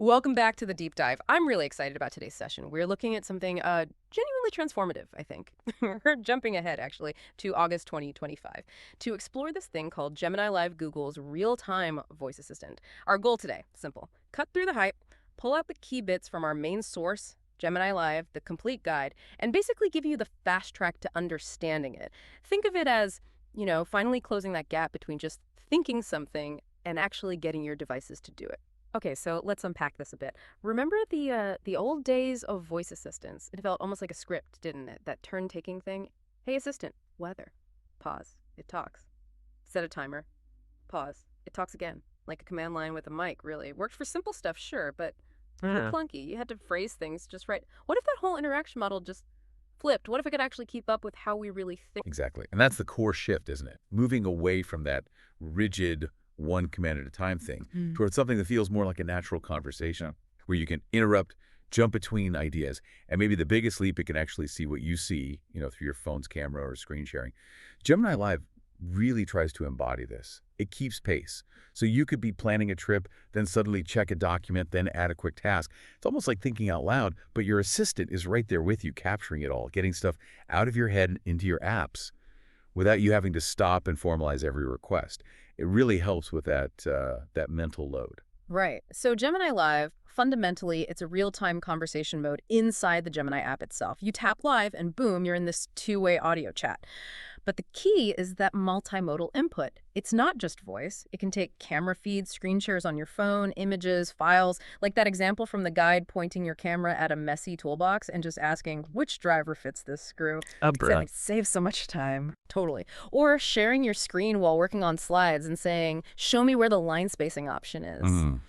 Welcome back to the deep dive. I'm really excited about today's session. We're looking at something genuinely transformative, I think. We're jumping ahead, actually, to August 2025 to explore this thing called Gemini Live, Google's real-time voice assistant. Our goal today, simple. Cut through the hype, pull out the key bits from our main source, Gemini Live, the complete guide, and basically give you the fast track to understanding it. Think of it as, finally closing that gap between just thinking something and actually getting your devices to do it. Okay, so let's unpack this a bit. Remember the old days of voice assistants? It felt almost like a script, didn't it? That turn-taking thing. Hey, assistant, weather. Pause. It talks. Set a timer. Pause. It talks again. Like a command line with a mic, really. Worked for simple stuff, sure, but clunky. You had to phrase things just right. What if that whole interaction model just flipped? What if it could actually keep up with how we really think? Exactly. And that's the core shift, isn't it? Moving away from that rigid one command at a time thing towards something that feels more like a natural conversation where you can interrupt, jump between ideas. And maybe the biggest leap, it can actually see what you see, through your phone's camera or screen sharing. Gemini Live really tries to embody this. It keeps pace. So you could be planning a trip, then suddenly check a document, then add a quick task. It's almost like thinking out loud, but your assistant is right there with you, capturing it all, getting stuff out of your head into your apps without you having to stop and formalize every request. It really helps with that mental load. Right. So Gemini Live, fundamentally, it's a real-time conversation mode inside the Gemini app itself. You tap live and boom, you're in this two-way audio chat. But the key is that multimodal input. It's not just voice. It can take camera feeds, screen shares on your phone, images, files, like that example from the guide pointing your camera at a messy toolbox and just asking, which driver fits this screw? It saves so much time. Totally. Or sharing your screen while working on slides and saying, show me where the line spacing option is.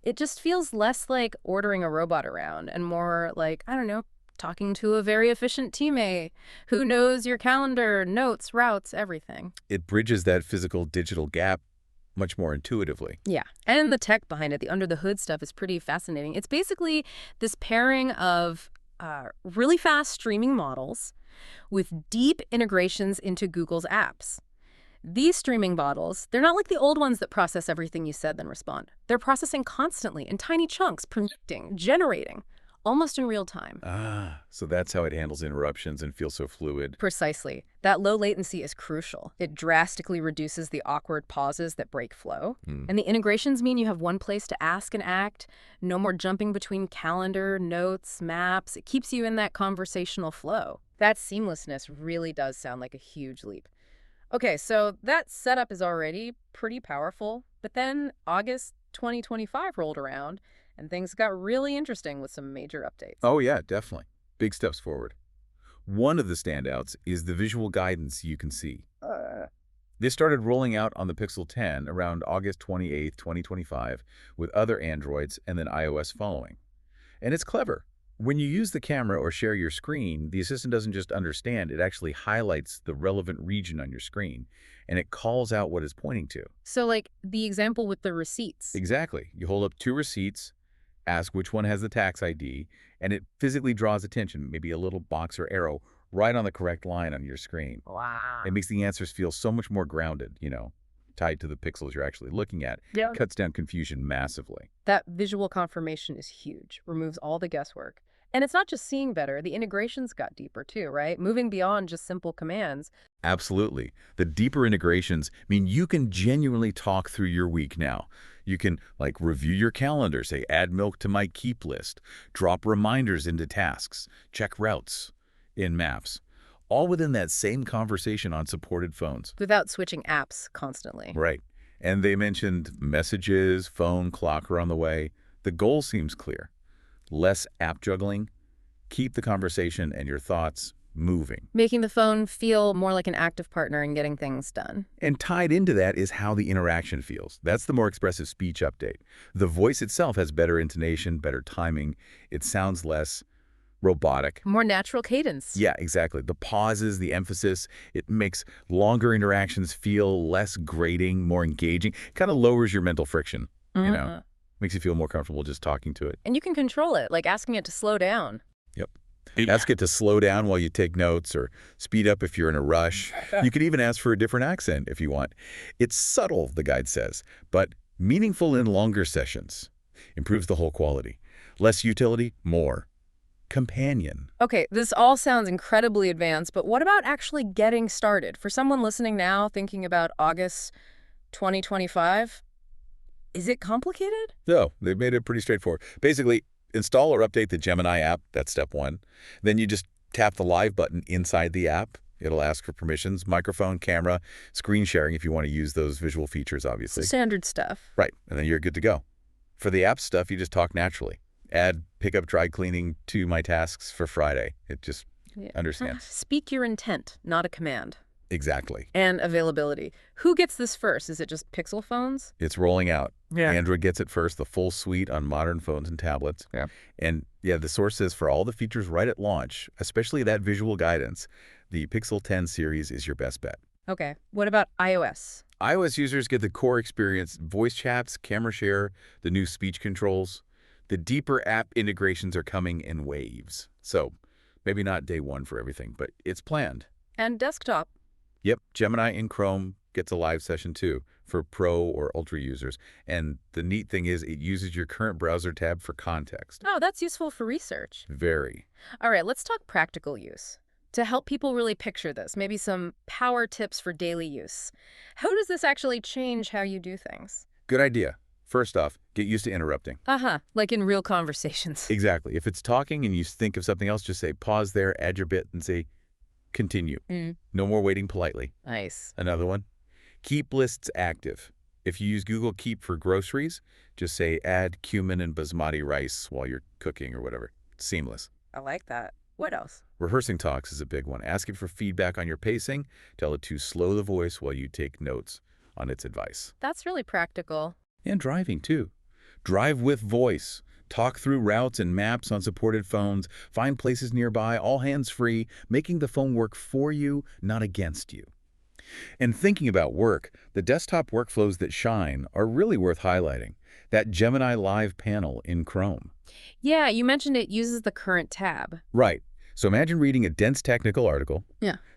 It just feels less like ordering a robot around and more like, I don't know, talking to a very efficient teammate who knows your calendar, notes, routes, everything. It bridges that physical-digital gap much more intuitively. Yeah, and the tech behind it, the under-the-hood stuff is pretty fascinating. It's basically this pairing of really fast streaming models with deep integrations into Google's apps. These streaming models, they're not like the old ones that process everything you said then respond. They're processing constantly in tiny chunks, predicting, generating, almost in real time. So that's how it handles interruptions and feels so fluid. Precisely. That low latency is crucial. It drastically reduces the awkward pauses that break flow. And the integrations mean you have one place to ask and act, no more jumping between calendar, notes, maps. It keeps you in that conversational flow. That seamlessness really does sound like a huge leap. Okay, so that setup is already pretty powerful, but then August 2025 rolled around, and things got really interesting with some major updates. Oh, yeah, definitely. Big steps forward. One of the standouts is the visual guidance you can see. This started rolling out on the Pixel 10 around August 28, 2025, with other Androids and then iOS following. And it's clever. When you use the camera or share your screen, the assistant doesn't just understand, it actually highlights the relevant region on your screen, and it calls out what it's pointing to. So like the example with the receipts. Exactly. You hold up 2 receipts, ask which one has the tax ID, and it physically draws attention, maybe a little box or arrow, right on the correct line on your screen. Wow. It makes the answers feel so much more grounded, tied to the pixels you're actually looking at. Yeah. Cuts down confusion massively. That visual confirmation is huge, removes all the guesswork. And it's not just seeing better, the integrations got deeper too, right? Moving beyond just simple commands. Absolutely. The deeper integrations mean you can genuinely talk through your week now. You can review your calendar, say add milk to my keep list, drop reminders into tasks, check routes in maps, all within that same conversation on supported phones. Without switching apps constantly. Right. And they mentioned messages, phone, clock are on the way. The goal seems clear. Less app juggling, keep the conversation and your thoughts moving. Making the phone feel more like an active partner in getting things done. And tied into that is how the interaction feels. That's the more expressive speech update. The voice itself has better intonation, better timing. It sounds less robotic. More natural cadence. Yeah, exactly. The pauses, the emphasis, it makes longer interactions feel less grating, more engaging. Kind of lowers your mental friction, Makes you feel more comfortable just talking to it. And you can control it, like asking it to slow down. Yep. Ask it to slow down while you take notes or speed up if you're in a rush. You could even ask for a different accent if you want. It's subtle, the guide says, but meaningful in longer sessions. Improves the whole quality. Less utility, more. Companion. Okay, this all sounds incredibly advanced, but what about actually getting started? For someone listening now thinking about August 2025, is it complicated? No, they've made it pretty straightforward. Basically, install or update the Gemini app. That's step one. Then you just tap the live button inside the app. It'll ask for permissions, microphone, camera, screen sharing if you want to use those visual features, obviously. Standard stuff. Right, and then you're good to go. For the app stuff, you just talk naturally. Add pickup dry cleaning to my tasks for Friday. It just understands. Speak your intent, not a command. Exactly. And availability. Who gets this first? Is it just Pixel phones? It's rolling out. Yeah. Android gets it first, the full suite on modern phones and tablets. Yeah. And yeah, the source says for all the features right at launch, especially that visual guidance, the Pixel 10 series is your best bet. Okay. What about iOS? iOS users get the core experience, voice chats, camera share, the new speech controls. The deeper app integrations are coming in waves. So maybe not day one for everything, but it's planned. And desktop. Yep, Gemini in Chrome gets a live session too for Pro or Ultra users. And the neat thing is it uses your current browser tab for context. Oh, that's useful for research. Very. All right, let's talk practical use. To help people really picture this, maybe some power tips for daily use. How does this actually change how you do things? Good idea. First off, get used to interrupting. Like in real conversations. Exactly. If it's talking and you think of something else, just say pause there, add your bit, and say continue. No more waiting politely. Nice. Another one, keep lists active. If you use Google Keep for groceries, just say add cumin and basmati rice while you're cooking or whatever. Seamless. I like that. What else? Rehearsing talks is a big one. Ask it for feedback on your pacing. Tell it to slow the voice while you take notes on its advice. That's really practical. And driving, too. Drive with voice. Talk through routes and maps on supported phones. Find places nearby, all hands-free, making the phone work for you, not against you. And thinking about work, the desktop workflows that shine are really worth highlighting. That Gemini Live panel in Chrome. Yeah, you mentioned it uses the current tab. Right. So imagine reading a dense technical article,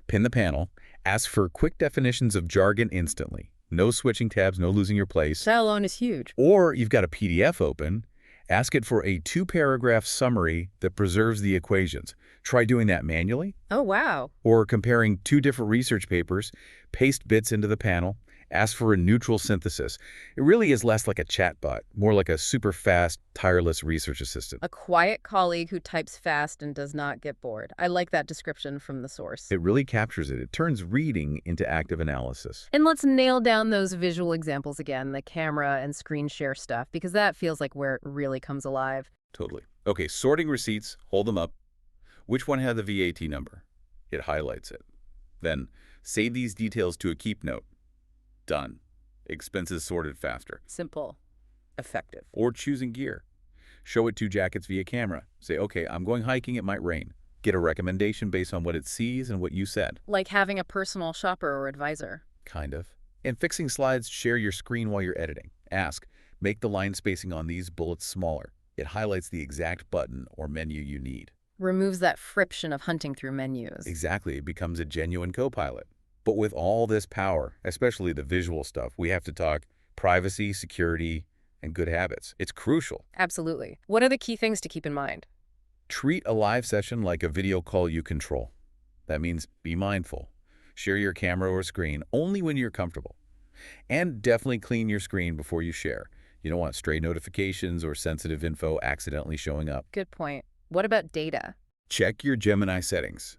pin the panel, ask for quick definitions of jargon instantly. No switching tabs, no losing your place. That alone is huge. Or you've got a PDF open, ask it for a 2-paragraph summary that preserves the equations. Try doing that manually. Oh, wow. Or comparing 2 different research papers, paste bits into the panel, ask for a neutral synthesis. It really is less like a chatbot, more like a super fast, tireless research assistant. A quiet colleague who types fast and does not get bored. I like that description from the source. It really captures it. It turns reading into active analysis. And let's nail down those visual examples again, the camera and screen share stuff, because that feels like where it really comes alive. Totally. Okay, sorting receipts, hold them up. Which one had the VAT number? It highlights it. Then save these details to a keep note. Done. Expenses sorted faster. Simple. Effective. Or choosing gear. Show it 2 jackets via camera. Say, okay, I'm going hiking, it might rain. Get a recommendation based on what it sees and what you said. Like having a personal shopper or advisor. Kind of. And fixing slides, share your screen while you're editing. Ask, make the line spacing on these bullets smaller. It highlights the exact button or menu you need. Removes that friction of hunting through menus. Exactly. It becomes a genuine co-pilot. But with all this power, especially the visual stuff, we have to talk privacy, security, and good habits. It's crucial. Absolutely. What are the key things to keep in mind? Treat a live session like a video call you control. That means be mindful. Share your camera or screen only when you're comfortable. And definitely clean your screen before you share. You don't want stray notifications or sensitive info accidentally showing up. Good point. What about data? Check your Gemini settings.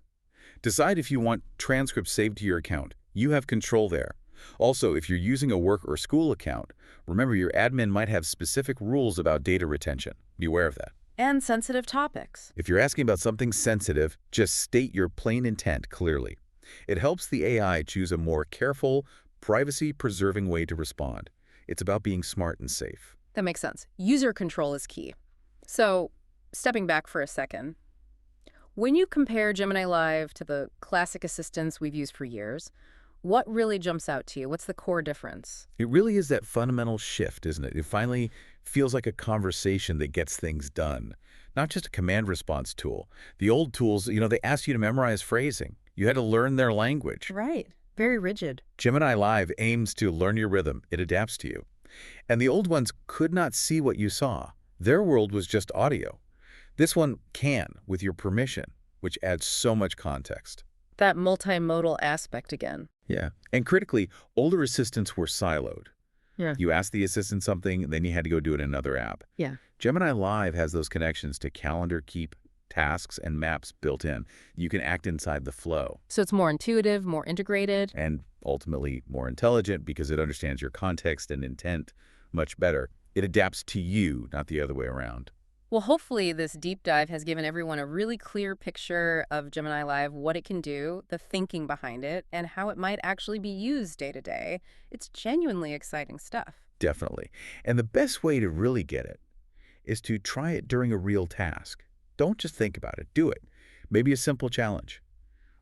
Decide if you want transcripts saved to your account. You have control there. Also, if you're using a work or school account, remember your admin might have specific rules about data retention. Be aware of that. And sensitive topics. If you're asking about something sensitive, just state your plain intent clearly. It helps the AI choose a more careful, privacy-preserving way to respond. It's about being smart and safe. That makes sense. User control is key. So, stepping back for a second, when you compare Gemini Live to the classic assistants we've used for years, what really jumps out to you? What's the core difference? It really is that fundamental shift, isn't it? It finally feels like a conversation that gets things done, not just a command response tool. The old tools, they asked you to memorize phrasing. You had to learn their language. Right. Very rigid. Gemini Live aims to learn your rhythm. It adapts to you. And the old ones could not see what you saw. Their world was just audio. This one can, with your permission, which adds so much context. That multimodal aspect again. Yeah. And critically, older assistants were siloed. Yeah. You asked the assistant something, then you had to go do it in another app. Yeah. Gemini Live has those connections to calendar, keep, tasks, and maps built in. You can act inside the flow. So it's more intuitive, more integrated. And ultimately more intelligent because it understands your context and intent much better. It adapts to you, not the other way around. Well, hopefully this deep dive has given everyone a really clear picture of Gemini Live, what it can do, the thinking behind it, and how it might actually be used day to day. It's genuinely exciting stuff. Definitely. And the best way to really get it is to try it during a real task. Don't just think about it. Do it. Maybe a simple challenge.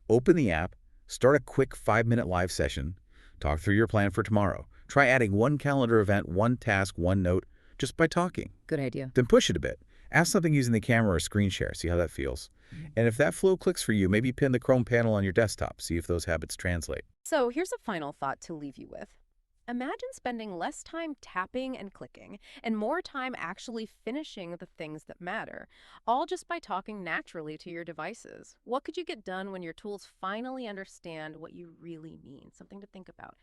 Open the app, start a quick 5-minute live session, talk through your plan for tomorrow. Try adding one calendar event, one task, one note, just by talking. Good idea. Then push it a bit. Ask something using the camera or screen share. See how that feels. And if that flow clicks for you, maybe pin the Chrome panel on your desktop. See if those habits translate. So here's a final thought to leave you with. Imagine spending less time tapping and clicking and more time actually finishing the things that matter, all just by talking naturally to your devices. What could you get done when your tools finally understand what you really mean? Something to think about.